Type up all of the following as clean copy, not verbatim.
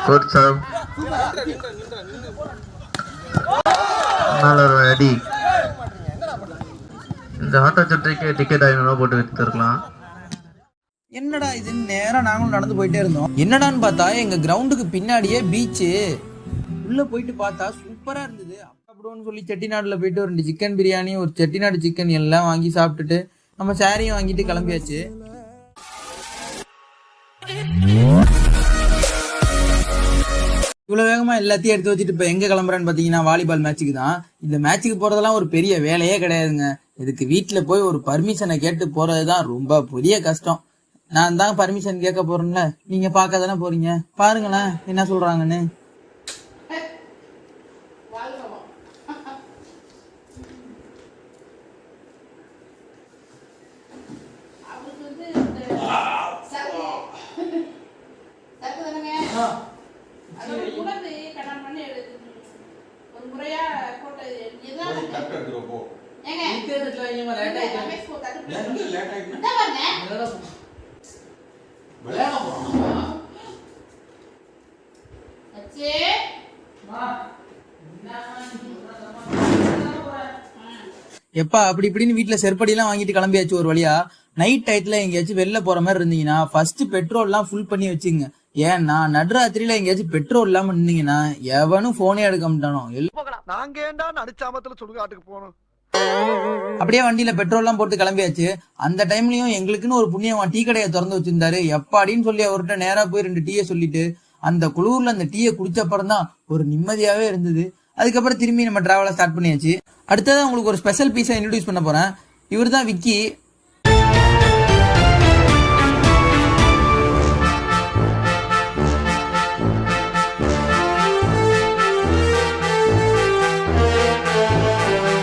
Good serve. நல்ல ஒரு அடி. இந்த ஆட்டோ சட்டைக்கு டிக்கெட் 500 ரூபா போட்டு வித்துருக்கலாம். என்னடா இது, நேரம் நாங்களும் நடந்து போயிட்டே இருந்தோம். என்னடான்னு பார்த்தா எங்க கிரவுண்டுக்கு பின்னாடியே பீச்சு. உள்ள போயிட்டு பார்த்தா சூப்பரா இருந்தது. சாப்பிடுவோம்னு சொல்லி செட்டிநாடுல போயிட்டு ஒரு 2 சிக்கன் பிரியாணி, ஒரு செட்டிநாடு சிக்கன் எல்லாம் வாங்கி சாப்பிட்டுட்டு நம்ம சாரியும் வாங்கிட்டு கிளம்பியாச்சு. இவ்வளவு வேகமா எல்லாத்தையும் எடுத்து வச்சுட்டு இப்ப எங்க கிளம்புறேன்னு பாத்தீங்கன்னா வாலிபால் மேட்சுக்கு தான். இந்த மேட்சுக்கு போறதெல்லாம் ஒரு பெரிய வேலையே கிடையாதுங்க. இதுக்கு வீட்டுல போய் ஒரு பர்மிஷனை கேட்டு போறதுதான் ரொம்ப பெரிய கஷ்டம். நான் தான் பர்மிஷன் கேட்க போறேன்ல, நீங்க பார்க்க தானே போறீங்க, பாருங்களேன் என்ன சொல்றாங்கன்னு. எப்பா அப்படி இப்படின்னு வீட்டுல செருப்படி எல்லாம் வாங்கிட்டு கிளம்பியாச்சு ஒரு வழியா. நைட் டயத்துல எங்கேயாச்சும் வெளில போற மாதிரி இருந்தீங்கன்னா ஃபர்ஸ்ட் பெட்ரோல் எல்லாம் ஃபுல் பண்ணி வச்சுங்க. ஏன்னா நடுராத்திரியில எங்கேயாச்சும் பெட்ரோல் இல்லாம இருந்தீங்கன்னா எவனும் போனே எடுக்க மாட்டானோ. நாங்க ஏண்டா நடுச்சாமத்துல சுடுகாட்டுக்கு போனோம். அப்படியே வண்டியில பெட்ரோல் எல்லாம் போட்டு கிளம்பியாச்சு. அந்த டைம்லயும் எங்களுக்குன்னு ஒரு புண்ணியமா டீ கடையை திறந்து வச்சிருந்தாரு. எப்பாடின்னு சொல்லி அவர்கிட்ட நேரா போய் 2 டீயை சொல்லிட்டு அந்த குளூர்ல அந்த டீயை குடிச்சப்பறம் தான் ஒரு நிம்மதியாவே இருந்தது. அதுக்கப்புறம் திரும்பி நம்ம டிராவலை ஸ்டார்ட் பண்ணியாச்சு. அடுத்ததான் உங்களுக்கு ஒரு ஸ்பெஷல் பீஸை இன்ட்ரோடியூஸ் பண்ண போறேன். இவர் தான் விக்கி.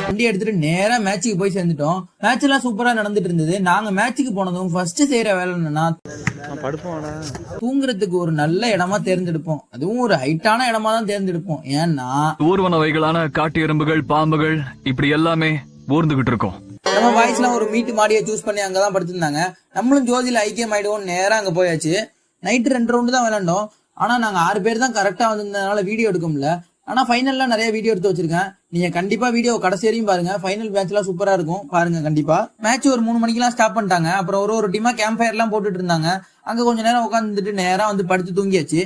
வண்டி எடுத்துட்டு நேரா மேட்சுக்கு போய் சேர்ந்துட்டோம். மேட்ச் எல்லாம் சூப்பரா நடந்துட்டு இருந்தது. நாங்க மேட்சுக்கு போனதும் ஃபர்ஸ்ட் செய்யற வேலை என்னன்னா தூங்குறதுக்கு ஒரு நல்ல இடமா தேர்ந்தெடுப்போம். அதுவும் ஒரு ஹைட்டான இடமா தான் தேர்ந்தெடுப்போம். ஏன்னா ஊர்வன வகைகளான காட்டு எறும்புகள், பாம்புகள் இப்படி எல்லாமே ஊர்ந்துகிட்டு இருக்கோம். நம்ம வாய்ஸ் எல்லாம் ஒரு மீட்டு மாடியை சூஸ் பண்ணி அங்கதான் படுத்திருந்தாங்க. நம்மளும் ஜோதியில ஐக்கியம் ஆயிடுவோம் நேரா அங்க போயாச்சு. நைட்டு 2 ரவுண்டு தான் விளையாண்டோம். ஆனா நாங்க 6 பேர் தான் கரெக்டா வந்திருந்ததுனால வீடியோ எடுக்க முடியல. ஆனா ஃபைனல்ல நிறைய வீடியோ எடுத்து வச்சிருக்கேன். நீங்க கண்டிப்பா வீடியோ கடைசி வரையும் பாருங்க. ஃபைனல் மேட்ச் எல்லாம் சூப்பரா இருக்கும், பாருங்க கண்டிப்பா. மேட்ச் ஒரு 3 மணிக்கெல்லாம் ஸ்டாப் பண்ணிட்டாங்க. அப்புறம் ஒரு டீமா கேம்ப் ஃபயர் எல்லாம் போட்டுட்டு இருந்தாங்க. அங்க கொஞ்ச நேரம் உட்காந்துட்டு நேரா வந்து படுத்து தூங்கியாச்சு.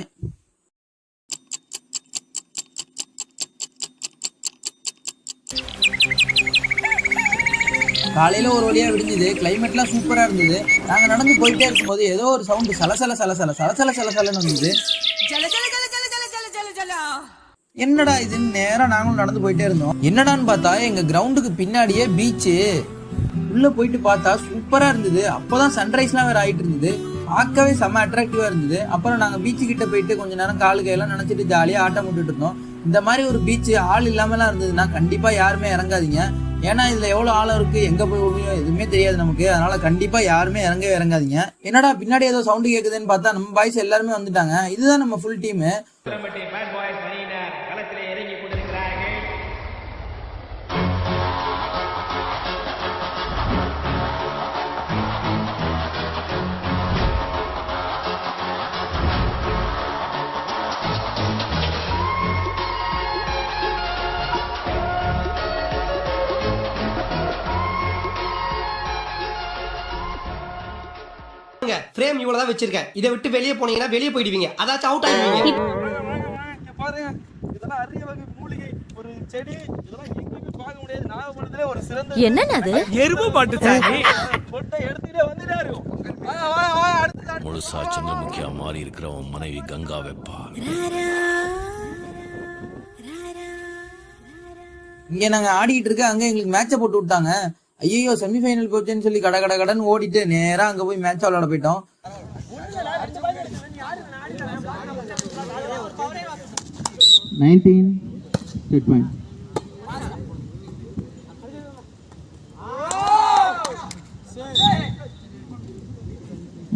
காலையில ஒரு வழியா விடிஞ்சது. கிளைமேட் எல்லாம் சூப்பரா இருந்தது. நாங்க நடந்து போயிட்டே இருக்கும்போது ஏதோ ஒரு சவுண்ட் சலசலன்னு வந்தது. என்னடா இதுன்னு நேரா நாங்களும் நடந்து போயிட்டே இருந்தோம். என்னடான்னு பார்த்தா எங்க கிரவுண்டுக்கு பின்னாடியே பீச்சு. உள்ள போயிட்டு பார்த்தா சூப்பரா இருந்தது. அப்பதான் சன்ரைஸ் எல்லாம் வேற ஆயிட்டு இருந்தது. பார்க்கவே செம்ம அட்ராக்டிவா இருந்தது. அப்புறம் நாங்க பீச்சு கிட்ட போயிட்டு கொஞ்ச நேரம் காலு கையெல்லாம் நினைச்சிட்டு ஜாலியா ஆட்டம் போட்டுட்டு இருந்தோம். இந்த மாதிரி ஒரு பீச் ஆள் இல்லாமலாம் இருந்ததுன்னா கண்டிப்பா யாருமே இறங்காதீங்க. ஏன்னா இதுல எவ்வளவு ஆழம் இருக்கு, எங்க போய் விழுவும் எதுவுமே தெரியாது நமக்கு. அதனால கண்டிப்பா யாருமே இறங்காதீங்க. என்னடா பின்னாடி ஏதோ சவுண்ட் கேக்குதுன்னு பார்த்தா நம்ம பாய்ஸ் எல்லாருமே வந்துட்டாங்க. இதுதான் நம்ம ஃபுல் டீம். ஃப்ரேம் இவ்வளவுதான் வச்சிருக்கேன். இதை விட்டு வெளியே போனீங்கன்னா வெளியே போயிடுவீங்க. அதாச்சும் அவுட் ஆயிடுவீங்க. பாருங்க, இதெல்லாம் அரிய வகை மூலிகை, ஒரு செடி. இதெல்லாம் எங்கேயுமே பார்க்க முடியாது. நாகப்பட்டினத்திலே ஒரு சிறந்த என்னது எறும்பு பாட்டு சாமி பொட்டை எடுத்துட்டே வந்துட்டாரு. முழுசா சந்திரமுகியா மாறி இருக்கிறவன் மனைவி கங்கா வெப்பா. இங்க நாங்க ஆடிட்டு இருக்க அங்க எங்களுக்கு மேட்ச போட்டு விட்டாங்க. ஐயோ செமிஃபைனல் போச்சுன்னு சொல்லி கடன் ஓடிட்டு நேரா அங்க போய் மேட்ச் விளையாட போயிட்டோம்.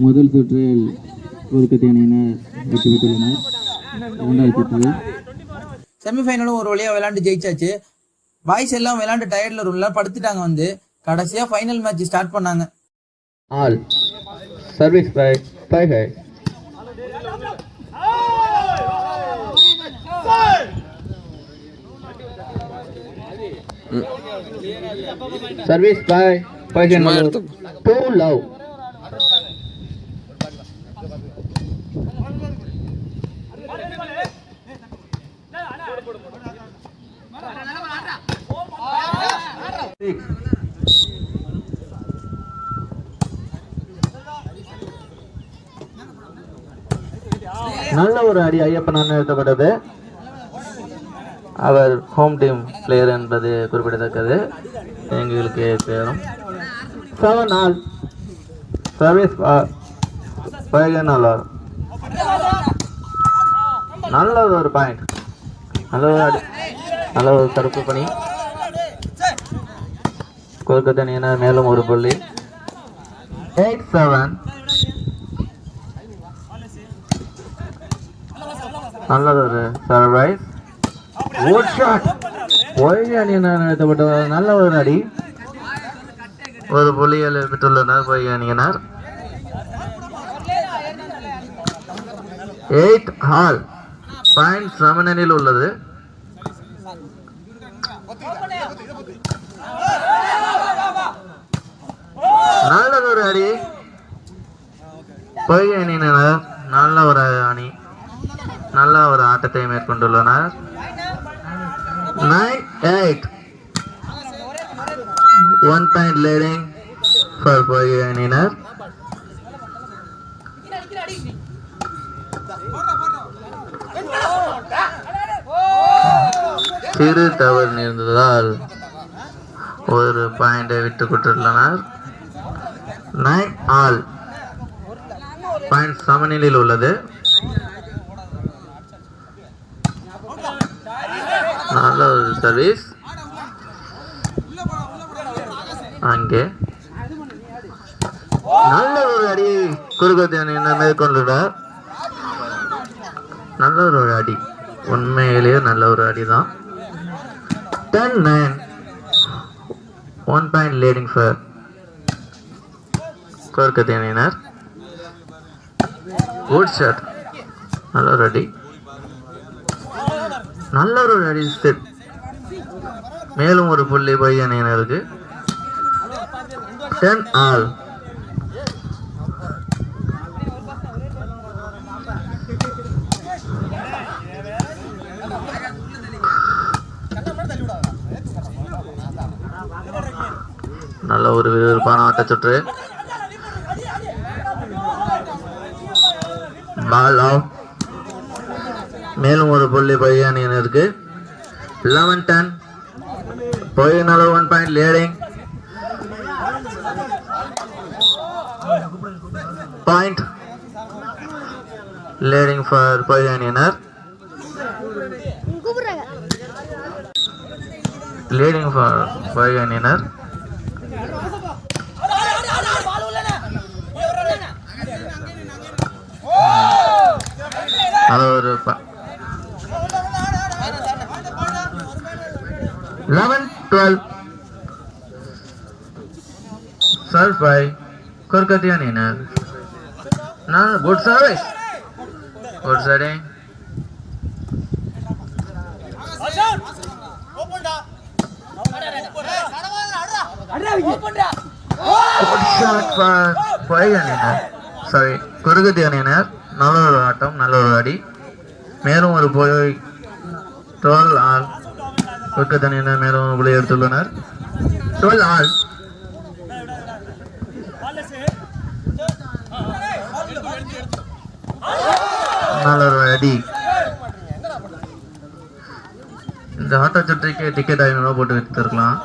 முதல் சுற்றில் கொல்கத்தா அணியினர் வெற்றி பெற்றுள்ளனர். 2வது சுற்று செமிஃபைனலும் ஒரு வழியா விளையாண்டு ஜெயிச்சாச்சு. பாய்ஸ் எல்லாம் விளையாண்டு டயர்ட்ல ரூம்ல படுத்துட்டாங்க. வந்து கடைசியா ஃபைனல் மேட்ச் ஸ்டார்ட் பண்ணாங்க. ஆல் சர்வீஸ் பை ஹை. சர்வீஸ் பாய் பைகன் நம்பர் 2 லவ். நல்ல ஒரு அடி ஐயப்பன் நிறுத்தப்பட்டது. அவர் ஹோம் டீம் பிளேயர் என்பது குறிப்பிடத்தக்கது. எங்களுக்கு பேரும் 7 ஆல் சர்வீஸ் நல்ல ஒரு பாயிண்ட், நல்ல ஒரு அடி, நல்ல ஒரு தடுப்பு பணி. கொல்கத்தா அணியினர் மேலும் ஒரு புள்ளி. 8-7. நல்லதொரு சர்வைஸ். Good shot. ஒய்வி அணியினர் நிறுத்தப்பட்ட நல்ல ஒரு அடி. ஒரு புள்ளிகள் பெற்றுள்ளனர் ஒய்வி அணியினர். 8 ஆல் பாயிண்ட் சமநிலையில் உள்ளது. நல்லதொரு அடி ஒய்வி அணியினர். நல்ல ஒரு அணி, நல்ல ஒரு ஆட்டத்தை மேற்கொண்டுள்ளனர். 9-8. 1 point leading for ஒய்வி அணியினர். சிறு தவறு நேர்ந்ததால் ஒரு பாயிண்டை விட்டு கொடுத்துள்ளனர். 9 ஆல் பாயிண்ட் சமநிலையில் உள்ளது. நல்ல ஒரு சர்வீஸ் அங்கே. நல்ல ஒரு அடி கொல்கத்தா அணியினர் மேற்கொண்டுள்ளார். நல்ல ஒரு அடி, உண்மையிலேயே நல்ல ஒரு அடிதான். 10-9. 1 point leading for கொல்கத்தா அணியினர். Good shot. நல்ல ஒரு அடி, நல்ல ஒரு அடி. மேலும் ஒரு புள்ளி ஒய்வி அணியினருக்கு. 10 ஆல். நல்ல ஒரு விறுவிறுப்பான ஆட்ட சுற்று. Ball off. மேலும் ஒரு புள்ளி ஒய்வி அணியினருக்கு. 11-10. YV 1 point leading. Point leading for YV அணியினர். leading for ஒய்வி அணியினர். அது ஒரு 11-12. சர்வ் பை கொல்கத்தா அணியினர். Good service, good siding. Kolkata அணியினர். நல்ல ஒரு ஆட்டம், நல்ல ஒரு அடி. மேலும் ஒரு போய் 12 ஆல் கொல்கத்தா அணியினர் மேலும் ஒரு புள்ளி எடுத்துள்ளனர். 12 ஆல். நல்ல ஒரு அடி. இந்த ஆட்ட சுற்றிக்கு டிக்கெட் 500 போட்டு வைத்திருக்கலாம்.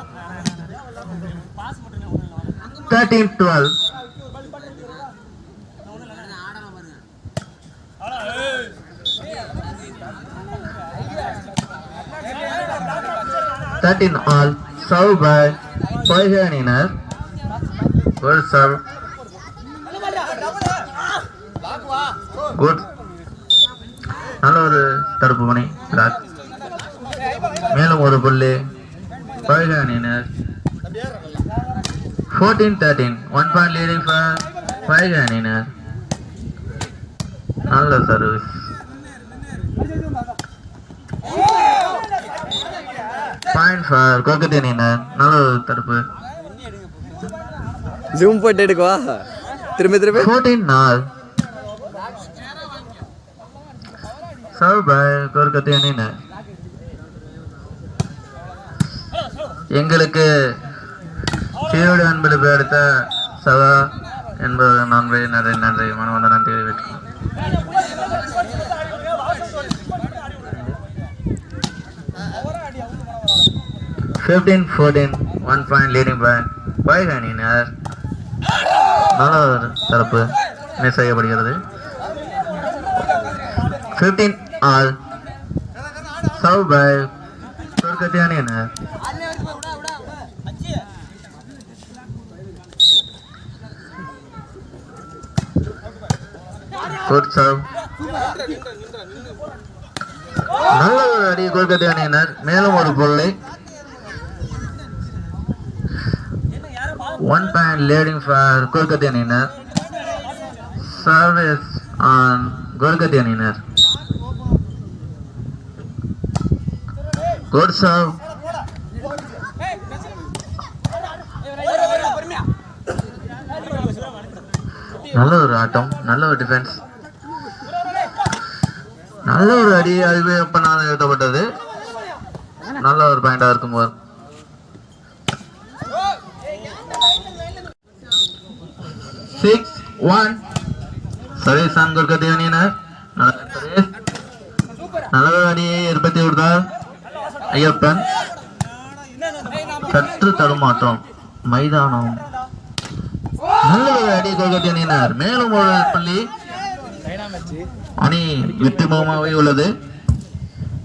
13-12. all. Serve by ஒய்வி அணியினர். Good serve. Good. நல்ல ஒரு தடுப்பு பணி. மேலும் ஒரு புள்ளி ஒய்வி அணியினர். 14-13. 1 point leading for ஒய்வி அணியினர். நல்ல சர்வீஸ். பாயிண்ட் ஃபார் கொல்கத்தா அணியினர். நல்ல ஒரு தடுப்பு. ஜூம் போட்டு எடுக்கவா திரும்ப திரும்ப 14 all. சர்வ் பை கொல்கத்தா அணியினர். எங்களுக்கு சீரோடு அன்பளிப்பு எடுத்த சதா என்பது நன்றி மனவந்த நன்றி தெரிவித்துக்கிறோம். Fifteen 14 1 point leading by Bayern அணியினர். நல்ல ஒரு தரப்பு மிஸ் செய்யப்படுகிறது. 15 all. சர்வ் பை கொல்கத்தா அணியினர். Good serve. நல்ல ஒரு அடி கொல்கத்தா அணியினர். மேலும் ஒரு புள்ளி. 1 point leading for கொல்கத்தா அணியினர். சர்வீஸ் ஆன் கொல்கத்தா அணியினர். Good serve. நல்ல ஒரு ஆட்டம், நல்ல ஒரு டிஃபென்ஸ், நல்ல ஒரு அடி. அதுவே எப்பனால எழுதப்பட்டது. நல்ல ஒரு பாயிண்டா இருக்கும்போது 6-1 சர்வீஸ் ஆன் கொல்கத்தா அணியினர். நல்ல ஒரு அடியை ஏற்படுத்தி விடுத்தார் ஐயப்பன். சற்று தடுமாற்றம் மைதானம். நல்ல ஒரு அடி கொல்கத்தா அணியினர். மேலும் ஒரு புள்ளி. அணி வெற்றிமுகமாகவே உள்ளது.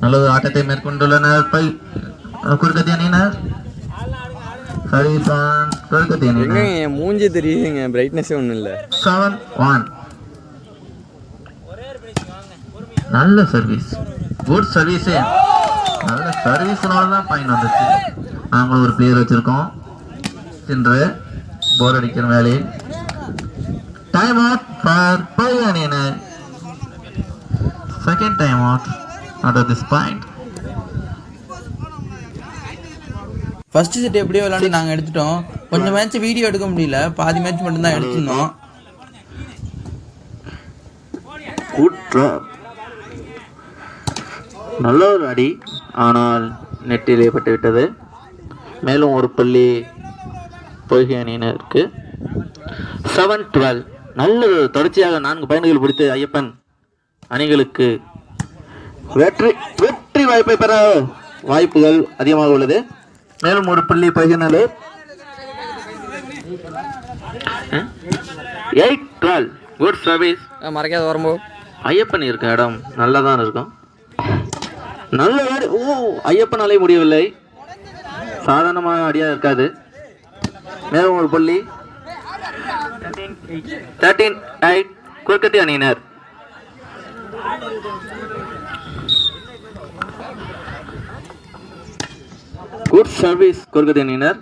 நல்ல ஒரு ஆட்டத்தை மேற்கொண்டுள்ளனர் கொல்கத்தா அணியினர். சர்வீஸ் ஆன் கொல்கத்தா அணியினர். என் மூஞ்சி தெரியுதுங்க, பிரைட்னஸே ஒன்றும் இல்லை. 7-1 நல்ல சர்வீஸ், குட் சர்வீஸ். நல்ல சர்வீஸ்னால தான் பாயிண்ட் வந்துச்சு. நாங்களும் ஒரு பிளேயர் வச்சிருக்கோம் சென்று போர் அடிக்கிற வேலை. டைம் அவுட் ஃபார் Bayern அணியினர். Second time out at this point. First set எப்படியோ விளையாண்டு நாங்கள் எடுத்துட்டோம். கொஞ்சம் மேட்ச் வீடியோ எடுக்க முடியல, பாதி மேட்ச் மட்டும்தான் எடுத்திருந்தோம். Good drop. நல்ல ஒரு அடி, ஆனால் நெட்டிலே பட்டுவிட்டது. மேலும் ஒரு புள்ளி பொய்கை அணியினருக்கு. 7-12 நல்ல தொடர்ச்சியாக 4 பாயிண்டுகள் பிடித்து ஐயப்பன் அணிகளுக்கு வெற்றி வாய்ப்பை பெற வாய்ப்புகள் அதிகமாக உள்ளது. மேலும் ஒரு புள்ளி பொய்கினாலே 8-12 குட் சர்வீஸ். மறக்காத வரும்போது ஐயப்பன் இருக்க இடம் நல்லதான் இருக்கும். நல்ல அடி. ஐயப்பன் அலை முடியவில்லை. சாதாரணமாக அடியா இருக்காது. மேலும் ஒரு புள்ளி. 13-8 கொல்கத்தா அணியினர். குட் சர்வீஸ் கொல்கத்தா அணியினர்.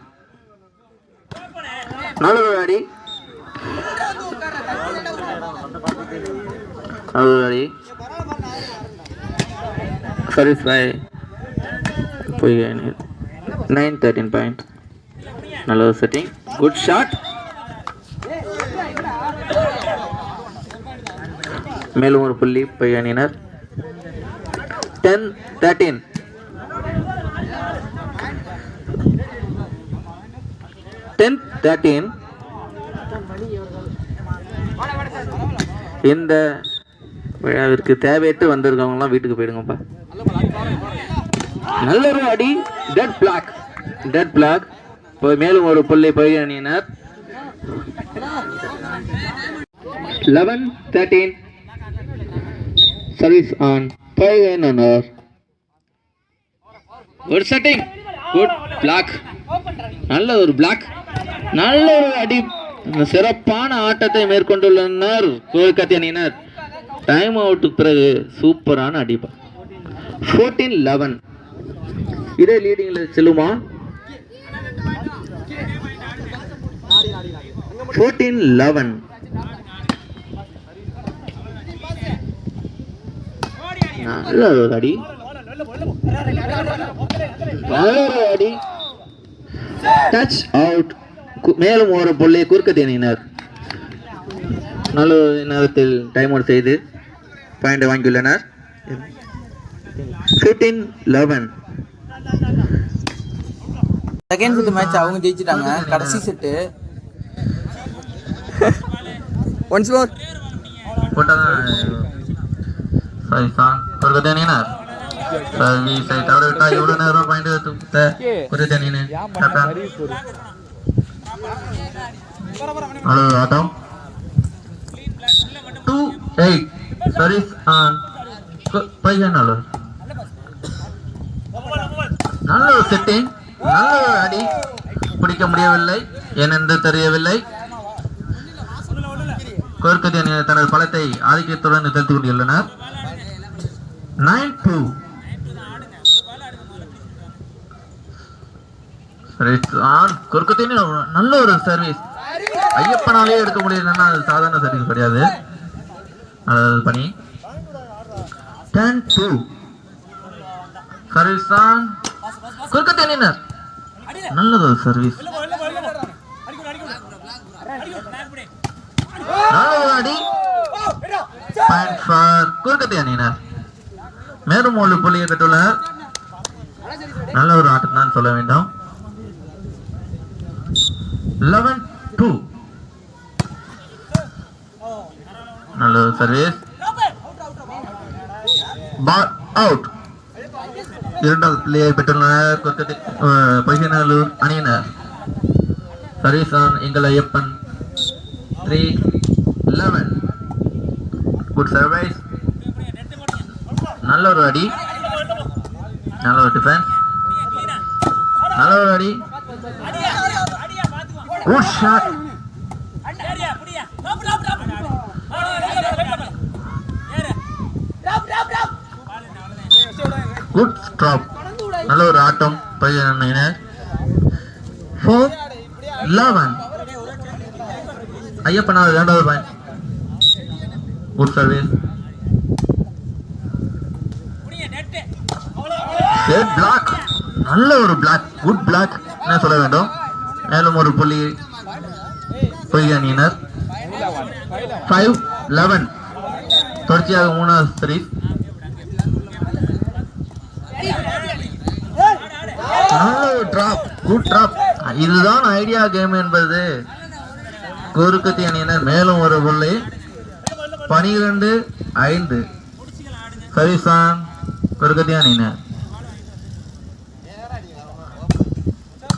நல்ல ஒரு அடி, நல்ல ஒரு அடி. சர்வீஸ் பை பொய்கை அணியினர். 9-13 பாயிண்ட். நல்ல ஒரு செட்டிங், குட் ஷாட். மேலும் ஒரு புள்ளி பொய்கை அணியினர். 10-13 10-13. இந்த விழாவிற்கு தேவையற்று வந்திருக்கவங்கலாம் வீட்டுக்கு போயிடுங்கப்பா. நல்ல ஒரு அடி, டெட் பிளாக். மேலும் ஒரு புள்ளி பொய்கை அணியினர். 11-13 சர்வீஸ் ஆன் பொய்கை அணியினர். ஒரு செட்டிங், குட் பிளாக். நல்ல ஒரு பிளாக், நல்ல ஒரு அடி. சிறப்பான ஆட்டத்தை மேற்கொண்டுள்ளனர் கொல்கத்தா அணியினர். டைம் அவுட்டுக்கு பிறகு சூப்பரான அடிப்பா. 14-11 இதே லீடிங்ல செல்லுமா? 14-11 நல்ல ஒரு அடி. நல்ல ஒரு அடி, டச் அவுட். மேலும் ஒரு புள்ளி குறுக்கு அணியினர் நல்ல நேரத்தில் டைம் அவுட் செய்து பாயிண்ட் வாங்கியுள்ளனர். 15-11. செகண்ட் செட் மேட்ச் அவங்க ஜெயிச்சிட்டாங்க. கடைசி செட்டு ஒன்ஸ் மோர் குறுக்கு அணியினர் சர்வீஸை தவறவிட்டா எவ்வளவு நேரம் பாயிண்ட் குறுக்கு அணியினர் ஆட்டம் 2-8. சர்வீஸ் நல்ல ஒரு செட்டிங், நல்ல ஒரு அடி, பிடிக்க முடியவில்லை, ஏனென்று தெரியவில்லை. கோர்க்கதி அணியினர் தனது பலத்தை ஆதிக்கத்துடன் செலுத்திக் கொண்டுள்ளனர். 9-2. கோர்க்கதி நல்ல ஒரு சர்வீஸ், ஐயப்பனாலே எடுக்க முடியலன்னா அது சாதாரண சர்வீஸ் கிடையாது. அதாவது பணி 10-2. சர்வீஸ் தான் கொல்கத்தா அணியினர் நல்லது சர்வீஸ், நல்ல அடி, பாயிண்ட் ஃபார் கொல்கத்தா அணியினர். மேலும் ஒரு புள்ளியை பெற்றுள்ளனர். நல்ல ஒரு ஆட்டம் தான் சொல்ல வேண்டும். 11-2. நல்ல சர்வீஸ், பால் அவுட். இரண்டாவது பிள்ளையை பெற்றுள்ளனர் பொய்யநல்லூர் அணியினர். சர்வீஸ் ஆன் எங்கள் ஐயப்பன். 3-11. குட் சர்வீஸ், நல்ல ஒரு அடி, நல்ல ஒரு டிஃபென்ஸ், நல்ல ஒரு அடி, குட் ஷாட், குட் ஸ்ட்ராப், நல்ல ஒரு ஆட்டம். 4-11. ஐயப்பனாவது இரண்டாவது பாயிண்ட். குட் சர்வீஸ், பிளாக், நல்ல ஒரு பிளாக், குட் பிளாக் என்ன சொல்ல வேண்டும். மேலும் ஒரு புள்ளி பொய்கை அணியினர். 5-11. தொடர்ச்சியாக மூணாவது சர்வீஸ், நல்ல ஒரு டிராப், குட் டிராப். இதுதான் ஐடியா கேம் என்பது. கோருக்கத்தி அணியினர் மேலும் ஒரு புள்ளி. 12-5. சர்வீஸ் ஆன் கோருக்கத்தி அணியினர்.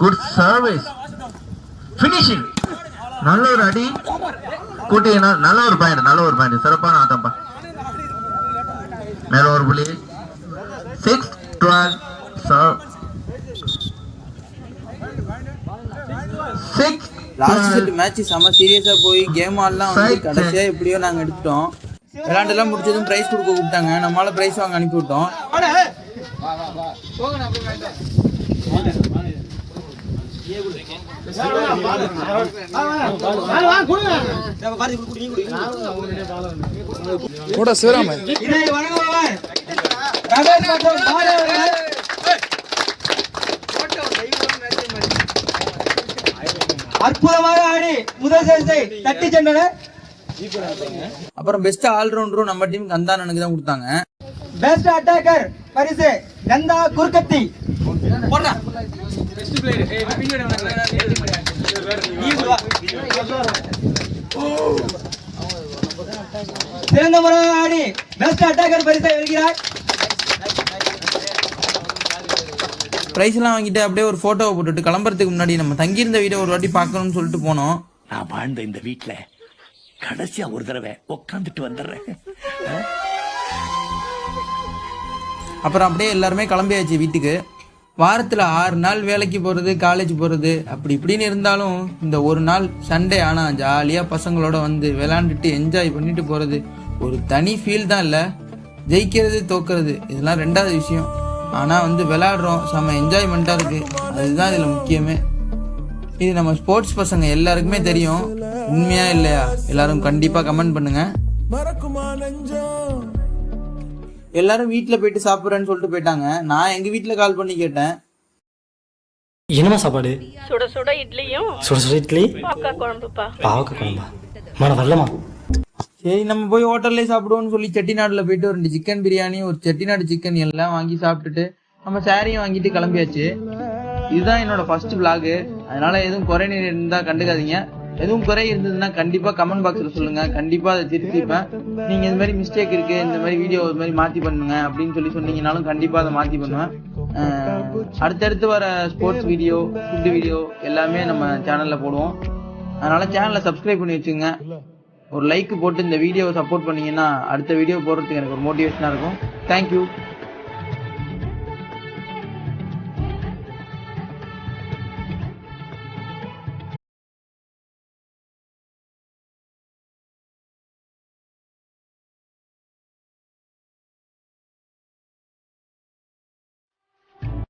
குட் சர்வீஸ், பினிஷிங், நல்ல ஒரு அடி, கூட்டியினர். நல்ல ஒரு பாயிண்ட், நல்ல ஒரு பாயிண்ட், சிறப்பான ஆட்டம்பா. மேல ஒரு புள்ளி. 6-12. 6. லாஸ்ட் செட் மேட்ச் செம சீரியஸா போய் கேம் ஆடலாம் வந்து கடைசியா எப்படியோ நாங்க எடுத்துட்டோம். விளையாண்டெல்லாம் முடிச்சதும் பிரைஸ் கொடுக்க கூப்பிட்டாங்க. நம்மளால பிரைஸ் வாங்க அனுப்பி விட்டோம். கூட சிவராமன் அற்புதமாக ஆடி முதல் சேர்த்தை தட்டி சென்றனர். அப்புறம் பெஸ்ட் ஆல்ரவுண்டரும் நம்ம டீம் கந்தானனுக்கு தான் கொடுத்தாங்க. பெஸ்ட் அட்டாக்கர் பரிசு கந்தா குர்கத்தி. சிறந்த முறையாக ஆடி பெஸ்ட் அட்டாக்கர் பரிசை வெல்கிறார். பிரைஸ் எல்லாம் வாங்கிட்டு அப்படியே ஒரு போட்டோவை போட்டுட்டு கிளம்புறதுக்கு முன்னாடி நம்ம தங்கியிருந்த வீட்டை ஒரு வாட்டி பார்க்கணும்னு சொல்லிட்டு போனோம். நான் வாழ்ந்த இந்த வீட்டுல கடைசியா ஒரு தடவை உட்காந்துட்டு வந்துடுறேன். அப்புறம் அப்படியே எல்லாருமே கிளம்பியாச்சு வீட்டுக்கு. வாரத்தில் 6 நாள் வேலைக்கு போகிறது, காலேஜ் போகிறது, அப்படி இப்படின்னு இருந்தாலும் இந்த ஒரு நாள் சண்டே ஆனால் ஜாலியாக பசங்களோட வந்து விளாண்டுட்டு என்ஜாய் பண்ணிட்டு போகிறது ஒரு தனி ஃபீல் தான். இல்லை ஜெயிக்கிறது தோக்கிறது இதெல்லாம் ரெண்டாவது விஷயம். ஆனால் வந்து விளையாடுறோம், செம்ம என்ஜாய்மெண்ட்டாக இருக்குது, அதுதான் இதில் முக்கியமே. இது நம்ம ஸ்போர்ட்ஸ் பசங்க எல்லாருக்குமே தெரியும். உண்மையா இல்லையா எல்லாரும் கண்டிப்பாக கமெண்ட் பண்ணுங்கள். எல்லாரும் வீட்டுல போயிட்டு சாப்பிட்றேன்னு சொல்லிட்டு போயிட்டாங்க. நான் எங்க வீட்டுல கால் பண்ணி கேட்டேன். என்னமா சாப்பாடு? சுட சுட இட்லியும் சுட சுட இட்லி பாவக்காய் குழம்புப்பா. பாவக்காய் குழம்பா? நான் வரலமா. சரி நம்ம போய் ஹோட்டல்லே சாப்பிடுவோம்னு சொல்லி செட்டிநாடுல போயிட்டு ஒரு 2 சிக்கன் பிரியாணி, ஒரு செட்டிநாடு சிக்கன் எல்லாம் வாங்கி சாப்பிட்டுட்டு நம்ம சாரியும் வாங்கிட்டு கிளம்பியாச்சு. இதுதான் என்னோட ஃபர்ஸ்ட் vlog. அதனால எதுவும் குறை இருந்தா கண்டுக்காதீங்க. எதுவும் குறை இருந்ததுன்னா கண்டிப்பா கமெண்ட் பாக்ஸ்ல சொல்லுங்க. கண்டிப்பா அதை திருத்திப்பேன். நீங்க இந்த மாதிரி மிஸ்டேக் இருக்கு, இந்த மாதிரி வீடியோ இது மாதிரி மாத்தி பண்ணுங்க அப்படின்னு சொல்லி சொன்னீங்கன்னாலும் கண்டிப்பா அதை மாத்தி பண்ணுவேன். அடுத்தடுத்து வர ஸ்போர்ட்ஸ் வீடியோ, ஃபுட் வீடியோ எல்லாமே நம்ம சேனல்ல போடுவோம். அதனால சேனலை சப்ஸ்கிரைப் பண்ணி வச்சுங்க. ஒரு லைக் போட்டு இந்த வீடியோவை சப்போர்ட் பண்ணீங்கன்னா அடுத்த வீடியோ போடுறதுக்கு எனக்கு ஒரு மோட்டிவேஷனா இருக்கும். தேங்க்யூ.